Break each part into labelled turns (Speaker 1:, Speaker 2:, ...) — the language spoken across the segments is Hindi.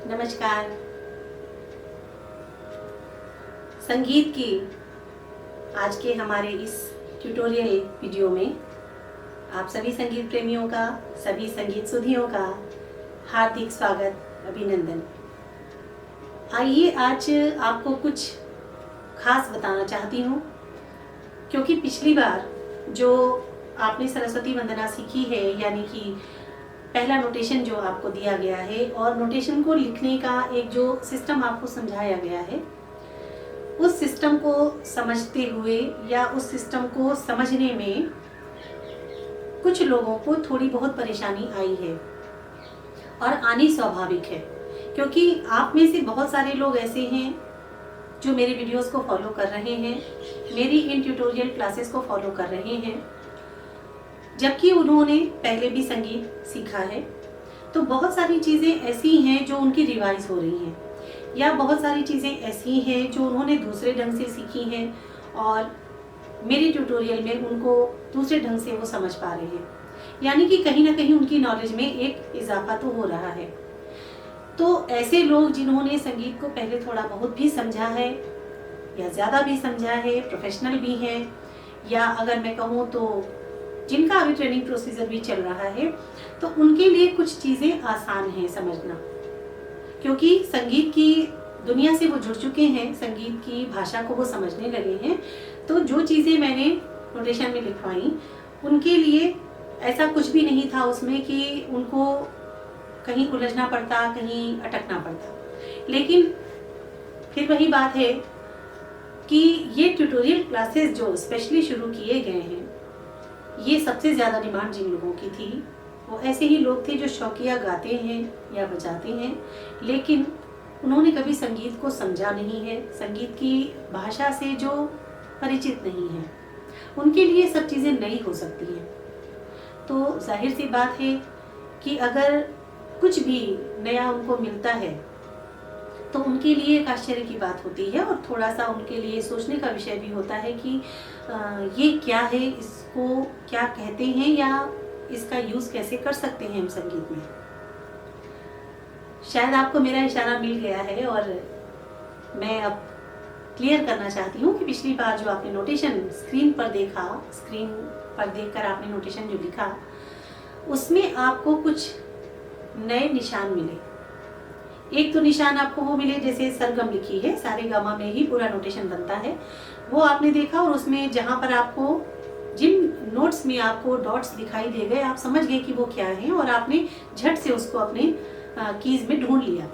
Speaker 1: नमस्कार। संगीत की आज के हमारे इस ट्यूटोरियल वीडियो में आप सभी संगीत प्रेमियों का, सभी संगीत सुधियों का हार्दिक स्वागत, अभिनंदन। आइए आज आपको कुछ खास बताना चाहती हूँ, क्योंकि पिछली बार जो आपने सरस्वती वंदना सीखी है, यानी कि पहला नोटेशन जो आपको दिया गया है और नोटेशन को लिखने का एक जो सिस्टम आपको समझाया गया है, उस सिस्टम को समझते हुए या उस सिस्टम को समझने में कुछ लोगों को थोड़ी बहुत परेशानी आई है और आनी स्वाभाविक है, क्योंकि आप में से बहुत सारे लोग ऐसे हैं जो मेरे वीडियोस को फॉलो कर रहे हैं, मेरी इन ट्यूटोरियल क्लासेस को फॉलो कर रहे हैं, जबकि उन्होंने पहले भी संगीत सीखा है। तो बहुत सारी चीज़ें ऐसी हैं जो उनकी रिवाइज हो रही हैं, या बहुत सारी चीज़ें ऐसी हैं जो उन्होंने दूसरे ढंग से सीखी हैं और मेरे ट्यूटोरियल में उनको दूसरे ढंग से वो समझ पा रहे हैं, यानी कि कहीं ना कहीं उनकी नॉलेज में एक इजाफा तो हो रहा है। तो ऐसे लोग जिन्होंने संगीत को पहले थोड़ा बहुत भी समझा है या ज़्यादा भी समझा है, प्रोफेशनल भी हैं, या अगर मैं कहूँ तो जिनका अभी ट्रेनिंग प्रोसीजर भी चल रहा है, तो उनके लिए कुछ चीज़ें आसान हैं समझना, क्योंकि संगीत की दुनिया से वो जुड़ चुके हैं, संगीत की भाषा को वो समझने लगे हैं। तो जो चीज़ें मैंने नोटेशन में लिखवाई, उनके लिए ऐसा कुछ भी नहीं था उसमें कि उनको कहीं उलझना पड़ता, कहीं अटकना पड़ता। लेकिन फिर वही बात है कि ये ट्यूटोरियल क्लासेस जो स्पेशली शुरू किए गए हैं, ये सबसे ज़्यादा डिमांड जिन लोगों की थी वो ऐसे ही लोग थे जो शौकिया गाते हैं या बजाते हैं, लेकिन उन्होंने कभी संगीत को समझा नहीं है, संगीत की भाषा से जो परिचित नहीं है, उनके लिए सब चीज़ें नई हो सकती हैं। तो जाहिर सी बात है कि अगर कुछ भी नया उनको मिलता है तो उनके लिए एक आश्चर्य की बात होती है और थोड़ा सा उनके लिए सोचने का विषय भी होता है कि ये क्या है, इसको क्या कहते हैं, या इसका यूज़ कैसे कर सकते हैं हम संगीत में। शायद आपको मेरा इशारा मिल गया है और मैं अब क्लियर करना चाहती हूँ कि पिछली बार जो आपने नोटेशन स्क्रीन पर देखकर आपने नोटेशन जो लिखा, उसमें आपको कुछ नए निशान मिले। एक तो निशान आपको वो मिले जैसे सरगम लिखी है, सारे गामा में ही पूरा नोटेशन बनता है, वो आपने देखा, और उसमें जहाँ पर आपको जिन नोट्स में आपको डॉट्स दिखाई दे गए, आप समझ गए कि वो क्या है, और आपने झट से उसको अपने कीज में ढूंढ लिया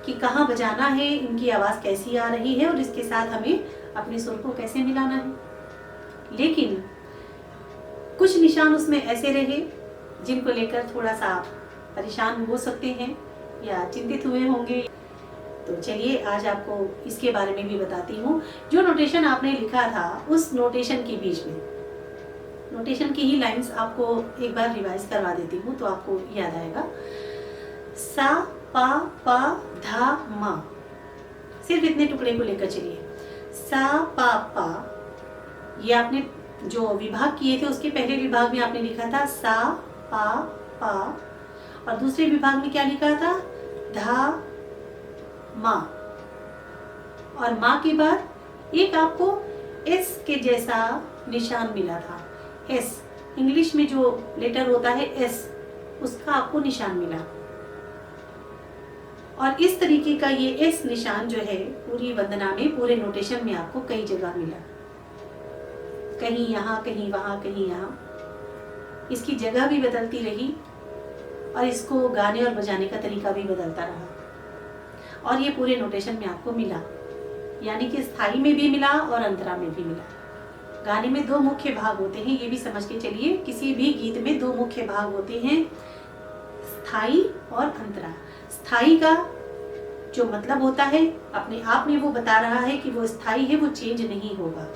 Speaker 1: कि कहाँ बजाना है, इनकी आवाज़ कैसी आ रही है और इसके साथ हमें अपने सुर को कैसे मिलाना है। लेकिन कुछ निशान उसमें ऐसे रहे जिनको लेकर थोड़ा सा परेशान हो सकते हैं या चिंतित हुए होंगे। तो चलिए आज आपको इसके बारे में भी बताती हूँ। जो नोटेशन आपने लिखा था, उस नोटेशन के बीच में नोटेशन की ही लाइंस आपको एक बार रिवाइज करवा देती हूँ तो आपको याद आएगा। सा पा पा धा मा, सिर्फ इतने टुकड़े को लेकर चलिए। सा पा पा, ये आपने जो विभाग किए थे उसके पहले विभाग में आपने लिखा था सा पा पा, और दूसरे विभाग में क्या लिखा था, धा मा, और माँ के बाद एक आपको एस के जैसा निशान मिला था। एस इंग्लिश में जो लेटर होता है एस, उसका आपको निशान मिला, और इस तरीके का ये एस निशान जो है पूरी वंदना में, पूरे नोटेशन में आपको कई जगह मिला, कहीं यहाँ, कहीं वहाँ, कहीं यहाँ। इसकी जगह भी बदलती रही और इसको गाने और बजाने का तरीका भी बदलता रहा, और ये पूरे नोटेशन में आपको मिला, यानी कि स्थाई में भी मिला और अंतरा में भी मिला। गाने में दो मुख्य भाग होते हैं, ये भी समझ के चलिए, किसी भी गीत में दो मुख्य भाग होते हैं, स्थाई और अंतरा। स्थाई का जो मतलब होता है, अपने आप में वो बता रहा है कि वो स्थाई है, वो चेंज नहीं होगा।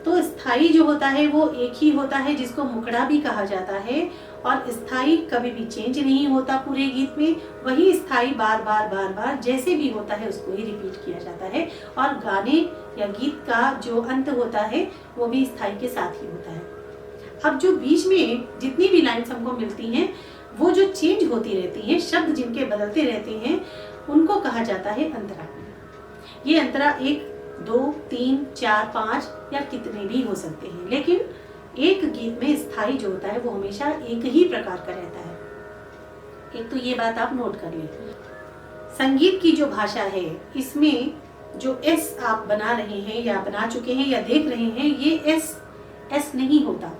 Speaker 1: तो स्थाई जो होता है वो एक ही होता है, जिसको मुखड़ा भी कहा जाता है, और स्थाई कभी भी चेंज नहीं होता पूरे गीत में, वही स्थाई बार बार बार बार जैसे भी होता है उसको ही रिपीट किया जाता है, और गाने या गीत का जो अंत होता है वो भी स्थाई के साथ ही होता है। अब जो बीच में जितनी भी लाइन्स हमको मिलती हैं वो जो चेंज होती रहती हैं, शब्द जिनके बदलते रहते हैं, उनको कहा जाता है अंतरा। ये अंतरा 1, 2, 3, 4, 5 या कितने भी हो सकते हैं, लेकिन एक गीत में स्थायी जो होता है वो हमेशा एक ही प्रकार का रहता है। एक तो ये बात आप नोट कर लें। संगीत की जो भाषा है, इसमें जो एस आप बना रहे हैं या बना चुके हैं या देख रहे हैं, ये एस नहीं होता।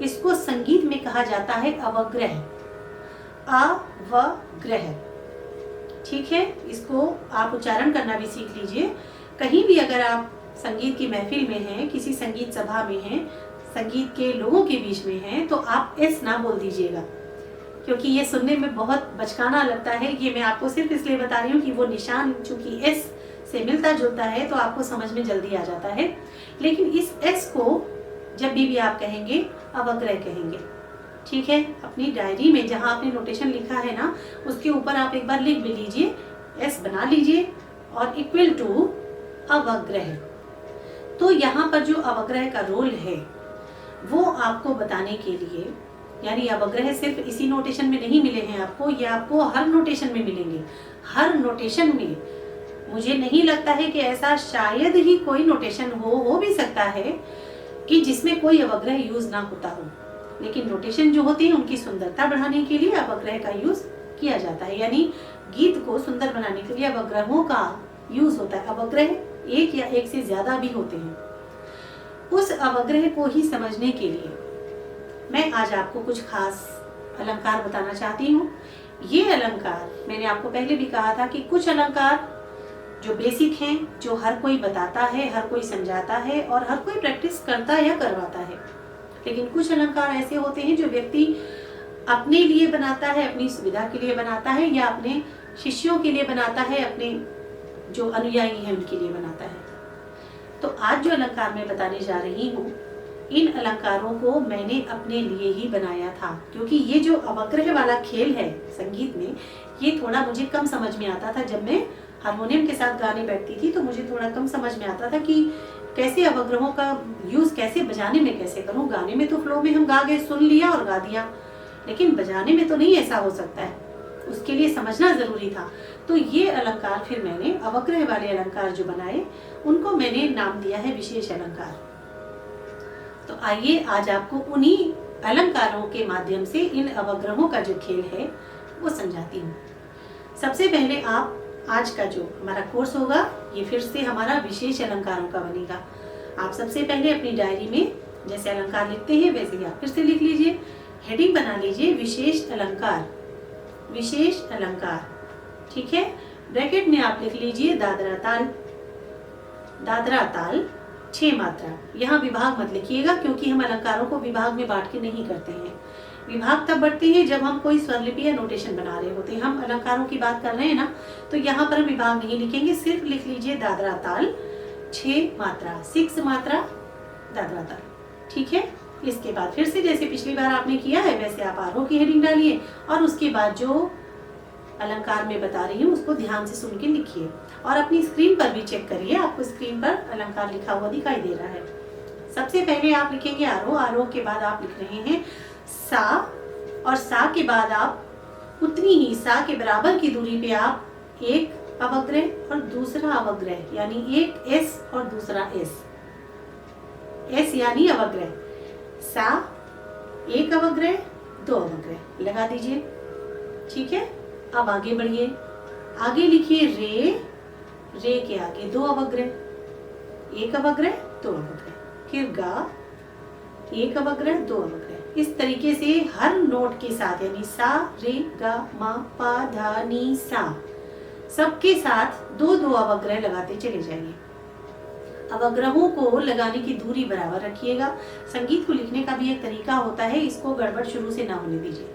Speaker 1: इसको संगीत में कहा जाता है अवग्रह, अवग्रह। ठीक है, इसको आप उच्चारण करना भी सीख लीजिए। कहीं भी अगर आप संगीत की महफिल में हैं, किसी संगीत सभा में हैं, संगीत के लोगों के बीच में हैं, तो आप एस ना बोल दीजिएगा, क्योंकि ये सुनने में बहुत बचकाना लगता है। ये मैं आपको सिर्फ इसलिए बता रही हूँ कि वो निशान चूंकि एस से मिलता जुलता है तो आपको समझ में जल्दी आ जाता है। लेकिन इस एस को जब भी आप कहेंगे, अवग्रह कहेंगे। ठीक है, अपनी डायरी में जहाँ आपने नोटेशन लिखा है ना, उसके ऊपर आप एक बार लिख भी लीजिए, एस बना लीजिए और इक्वल टू अवग्रह। तो यहाँ पर जो अवग्रह का रोल है वो आपको बताने के लिए, यानी अवग्रह सिर्फ इसी नोटेशन में नहीं मिले हैं आपको, ये आपको हर नोटेशन में मिलेंगे। हर नोटेशन में मुझे नहीं लगता है कि ऐसा शायद ही कोई नोटेशन हो भी सकता है कि जिसमें कोई अवग्रह यूज ना होता हो, लेकिन नोटेशन जो होती है उनकी सुंदरता बढ़ाने के लिए अवग्रह का यूज किया जाता है, यानी गीत को सुंदर बनाने के लिए अवग्रहों का यूज होता है। अवग्रह एक या एक से ज्यादा भी होते हैं। उस अवग्रह को ही समझने के लिए मैं आज आपको कुछ खास अलंकार बताना चाहती हूँ। ये अलंकार मैंने आपको पहले भी कहा था कि कुछ अलंकार जो बेसिक हैं, जो हर कोई बताता है, हर कोई समझाता है और हर कोई प्रैक्टिस करता या करवाता है, लेकिन कुछ अलंकार ऐसे होते हैं जो व्यक्ति अपने लिए बनाता है, अपनी सुविधा के लिए बनाता है या अपने शिष्यों के लिए बनाता है, अपने जो अनुयायी हैं उनके लिए बनाता है। तो आज जो अलंकार मैं बताने जा रही हूँ, इन अलंकारों को मैंने अपने लिए ही बनाया था, क्योंकि ये जो अवग्रह वाला खेल है संगीत में, ये थोड़ा मुझे कम समझ में आता था। जब मैं हारमोनियम के साथ गाने बैठती थी तो मुझे थोड़ा कम समझ में आता था कि कैसे अवग्रहों का यूज कैसे बजाने में कैसे करूं। गाने में तो फ्लो में हम गा गए, सुन लिया और गा दिया, लेकिन बजाने में तो नहीं ऐसा हो सकता है, उसके लिए समझना जरूरी था। तो ये अलंकार फिर मैंने अवग्रह वाले अलंकार जो बनाए, उनको मैंने नाम दिया है विशेष अलंकार। तो आइए आज आपको उन्हीं अलंकारों के माध्यम से इन अवग्रहों का जो खेल है वो समझाती हूँ। सबसे पहले आप आज का जो हमारा कोर्स होगा ये फिर से हमारा विशेष अलंकारों का बनेगा। आप सबसे पहले अपनी डायरी में जैसे अलंकार लिखते हैं वैसे ही आप फिर से लिख लीजिए, हेडिंग बना लीजिए विशेष अलंकार, विशेष अलंकार। ठीक है, ब्रैकेट में आप लिख लीजिए दादरा ताल, दादरा ताल 6 मात्रा। यहाँ विभाग मत लिखिएगा, क्योंकि हम अलंकारों को विभाग में बांट के नहीं करते हैं। विभाग तब बढ़ते हैं जब हम कोई स्वरलिपि या नोटेशन बना रहे होते हैं। हम अलंकारों की बात कर रहे हैं ना, तो यहाँ पर विभाग नहीं लिखेंगे, सिर्फ लिख लीजिए दादरा ताल 6 मात्रा, 6 मात्रा दादरा ताल। ठीक है, इसके बाद फिर से जैसे पिछली बार आपने किया है वैसे आप आरोह की हेडिंग डालिए और उसके बाद जो अलंकार में बता रही हूँ उसको ध्यान से सुन के लिखिए और अपनी स्क्रीन पर भी चेक करिए, आपको स्क्रीन पर अलंकार लिखा हुआ दिखाई दे रहा है। सबसे पहले आप लिखेंगे आरोह, आरोह के बाद आप लिख रहे हैं सा, और सा के बाद आप उतनी ही सा के बराबर की दूरी पे आप एक अवग्रह और दूसरा अवग्रह, यानी एक एस और दूसरा एस, एस यानी अवग्रह, सा एक अवग्रह 2 अवग्रह लगा दीजिए। ठीक है, अब आगे बढ़िए, आगे लिखिए रे, रे के आगे 2 अवग्रह, 1 अवग्रह 2 अवग्रह, फिर गा 1 अवग्रह 2 अवग्रह। इस तरीके से हर नोट के साथ, यानी सा रे गा मा पा धा नी सा, सबके साथ 2-2 अवग्रह लगाते चले जाइए। अवग्रहों को लगाने की दूरी बराबर रखिएगा। संगीत को लिखने का भी एक तरीका होता है, इसको गड़बड़ शुरू से ना होने दीजिए।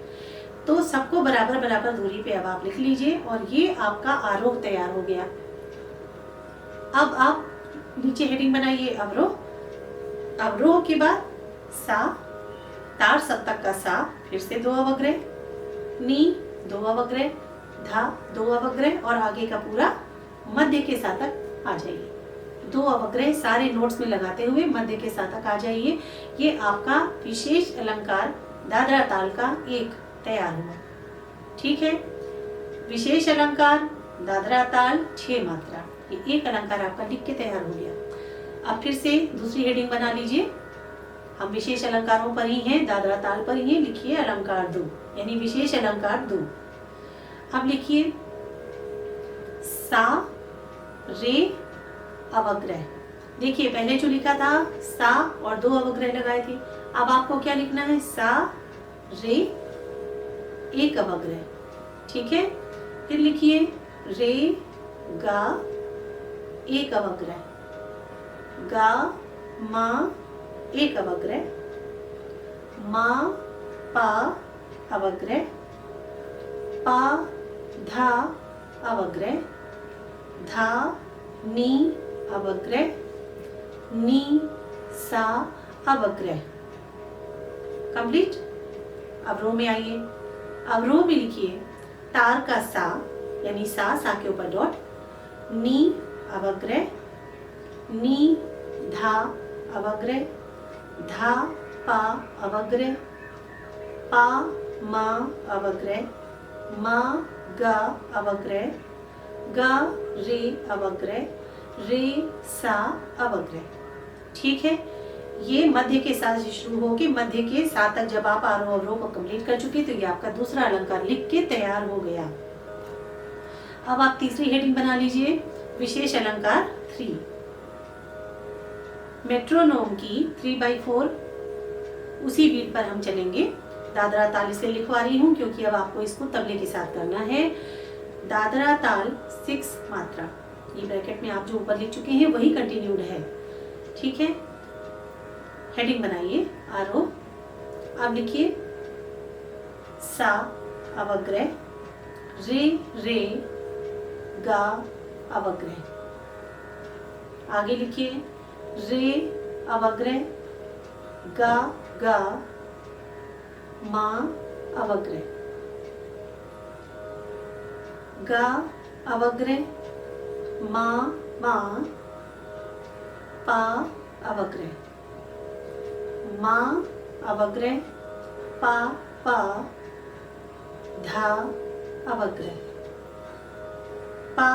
Speaker 1: तो सबको बराबर बराबर दूरी पे अब आप लिख लीजिए और ये आपका आरोह तैयार हो गया। अब आप नीचे हेडिंग बनाइए अवरोह, अवरोह के बाद सा, तार सप्तक का सा, फिर से 2 अवग्रह, नी 2 अवग्रह, धा 2 अवग्रह और आगे का पूरा मध्य के सा तक आ जाइए। 2 अवग्रह सारे नोट्स में लगाते हुए मध्य के सा तक आ जाइए। ये आपका विशेष अलंकार दादरा ताल का 1 तैयार हुआ। ठीक है। विशेष अलंकार दादरा ताल 6 मात्रा, ये एक अलंकार आपका लिख के तैयार हो गया। अब फिर से दूसरी हेडिंग बना लीजिए। हम विशेष अलंकारों पर ही हैं, दादरा ताल पर ही हैं। लिखिए अलंकार 2 यानी विशेष अलंकार 2। अब लिखिए सा रे अवग्रह। देखिए पहले जो लिखा था सा और 2 अवग्रह लगाए थे, अब आपको क्या लिखना है, सा रे 1 अवग्रह, ठीक है। फिर लिखिए रे गा 1 अवग्रह, गा मा 1 अवग्रह, मा पा अवग्रह, पा धा अवग्रह, धा नी अवग्रह, नी सा अवग्रह। कंप्लीट। अब रो में आइए। अब रो में लिखिए तार का सा यानी सा के ऊपर डॉट, नी अवग्रह, नी धा अवग्रह, धा पा अवग्रह, पा मा अवग्रह, मा गा अवग्रह, गा रे अवग्रह, रे सा अवग्रह, ठीक है। ये मध्य के साथ शुरू होके मध्य के साथ तक जब आप आरोह अवरोह को कंप्लीट कर चुके तो ये आपका दूसरा अलंकार लिख के तैयार हो गया। अब आप तीसरी हेडिंग बना लीजिए, विशेष अलंकार 3। मेट्रोनोम की 3/4 उसी बीट पर हम चलेंगे। दादरा ताल इसलिए लिखवा रही हूँ क्योंकि अब आपको इसको तबले के साथ करना है। दादरा ताल 6 मात्रा, ये ब्रैकेट में आप जो ऊपर लिख चुके हैं वही कंटिन्यूड है, ठीक है। हेडिंग बनाइए आरोह। अब लिखिए सा अवग्रह, रे रे गा अवग्रह। आगे लिखिए रे अवग्रह, गा गा मा अवग्रह, गा अवग्रह, मा मा पा अवग्रह, मा अवग्रह, पा पा धा अवग्रह, पा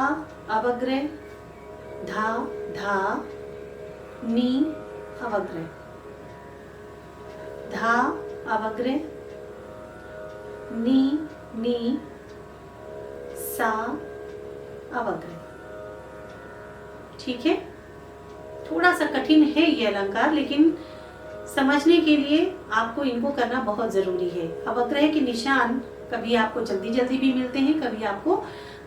Speaker 1: अवग्रह, धा धा नी अवग्रह, धा अवग्रह, नी नी सा अवग्रह, ठीक है। थोड़ा सा कठिन है ये अलंकार, लेकिन समझने के लिए आपको इनको करना बहुत जरूरी है। अवग्रह के निशान कभी आपको जल्दी जल्दी भी मिलते हैं, कभी आपको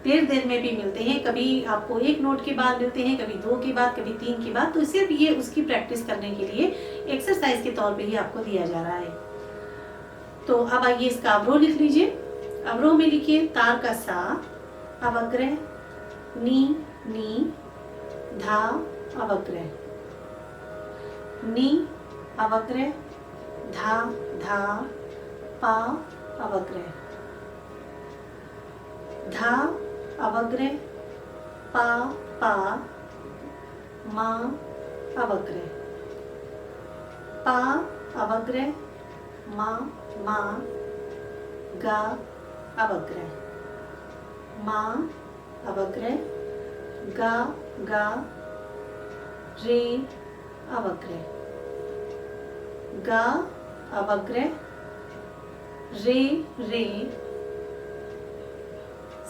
Speaker 1: देर देर में भी मिलते हैं, कभी आपको 1 नोट के बाद मिलते हैं, कभी 2 के बाद, कभी 3 के बाद। तो सिर्फ ये उसकी प्रैक्टिस करने के लिए एक्सरसाइज के तौर पे ही आपको दिया जा रहा है। तो अब आइए इसका अवरोह लिख लीजिए। अवरोह में लिखिए तार का सा अवग्रह, नी नी धा अवग्रह, नी अवग्रह, धा धा पा अवग्रह, धा अवग्रह, पा पा मा अवग्रह, पा अवग्रह, मा मा गा अवग्रह, मा अवग्रह, गा गा रे अवग्रह, गा अवग्रह, रे रे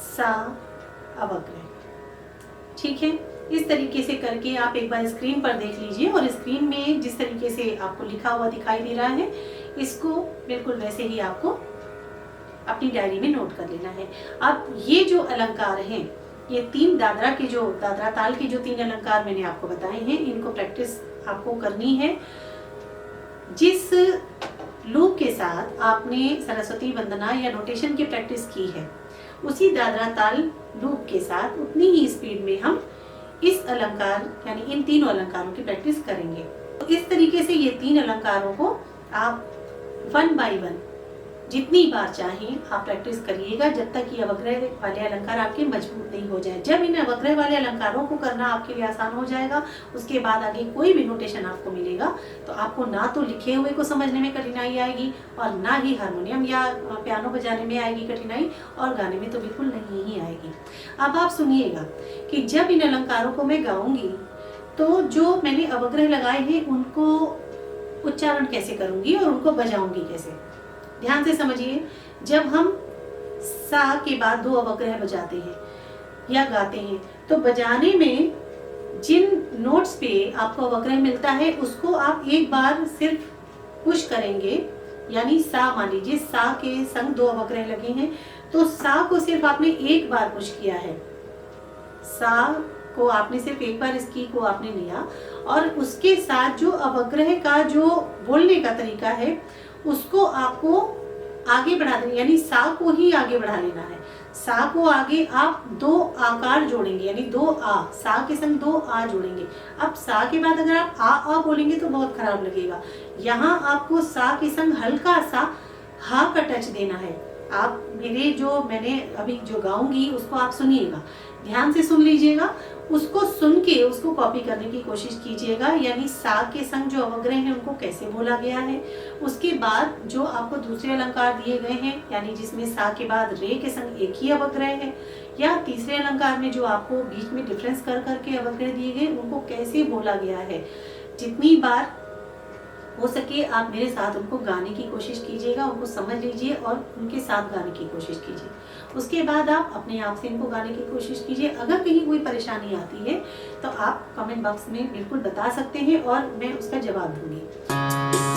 Speaker 1: सा अवग्रह, ठीक है। इस तरीके से करके आप एक बार स्क्रीन पर देख लीजिए और स्क्रीन में जिस तरीके से आपको लिखा हुआ दिखाई दे रहा है इसको बिल्कुल वैसे ही आपको अपनी डायरी में नोट कर लेना है। अब ये जो अलंकार हैं, ये 3 दादरा ताल के जो 3 अलंकार मैंने आपको बताए हैं, इनको प्रैक्टिस आपको करनी है। जिस लूप के साथ आपने सरस्वती वंदना या नोटेशन की प्रैक्टिस की है उसी दादरा ताल लूप के साथ उतनी ही स्पीड में हम इस अलंकार यानी इन 3 अलंकारों की प्रैक्टिस करेंगे। तो इस तरीके से ये 3 अलंकारों को आप 1 by 1 जितनी बार चाहें आप प्रैक्टिस करिएगा जब तक ये अवग्रह वाले अलंकार आपके मजबूत नहीं हो जाए। जब इन अवग्रह वाले अलंकारों को करना आपके लिए आसान हो जाएगा, उसके बाद आगे कोई भी नोटेशन आपको मिलेगा तो आपको ना तो लिखे हुए को समझने में कठिनाई आएगी और ना ही हारमोनियम या पियानो बजाने में आएगी कठिनाई, और गाने में तो बिल्कुल नहीं ही आएगी। अब आप सुनिएगा कि जब इन अलंकारों को मैं गाऊंगी तो जो मैंने अवग्रह लगाए हैं उनको उच्चारण कैसे करूंगी और उनको बजाऊंगी कैसे। ध्यान से समझिए, जब हम सा के बाद दो अवग्रह बजाते हैं या गाते हैं तो बजाने में जिन नोट्स पे आपको अवग्रह मिलता है उसको आप एक बार सिर्फ पुश करेंगे, यानी सा मान लीजिए सा के संग दो अवग्रह लगे हैं तो सा को सिर्फ आपने एक बार पुश किया है, सा को आपने सिर्फ एक बार इसकी को आपने लिया और उसके साथ जो अवग्रह का जो बोलने का तरीका है उसको आपको आगे बढ़ा देना, यानी सा को ही आगे बढ़ा लेना है। सा को आगे आप दो आकार जोड़ेंगे, यानी दो आ, सा के संग दो आ जोड़ेंगे। अब सा के बाद अगर आप आ बोलेंगे तो बहुत खराब लगेगा। यहाँ आपको सा के संग हल्का सा हा का टच देना है। आप मैंने अभी जो गाऊंगी उसको आप सुनिएगा, ध्यान से सुन लीजिएगा, उसको सुन के उसको कॉपी करने की कोशिश कीजिएगा, यानी सा के संग जो अवग्रह हैं उनको कैसे बोला गया है। उसके बाद जो आपको दूसरे अलंकार दिए गए हैं, यानी जिसमें सा के बाद रे के संग एक ही अवग्रह है, या तीसरे अलंकार में जो आपको बीच में डिफरेंस कर करके अवग्रह दिए गए उनको कैसे बोला गया है। जितनी बार हो सके आप मेरे साथ उनको गाने की कोशिश कीजिएगा, उनको समझ लीजिए और उनके साथ गाने की कोशिश कीजिए। उसके बाद आप अपने आप से इनको गाने की कोशिश कीजिए। अगर कहीं कोई परेशानी आती है तो आप कमेंट बॉक्स में बिल्कुल बता सकते हैं और मैं उसका जवाब दूंगी।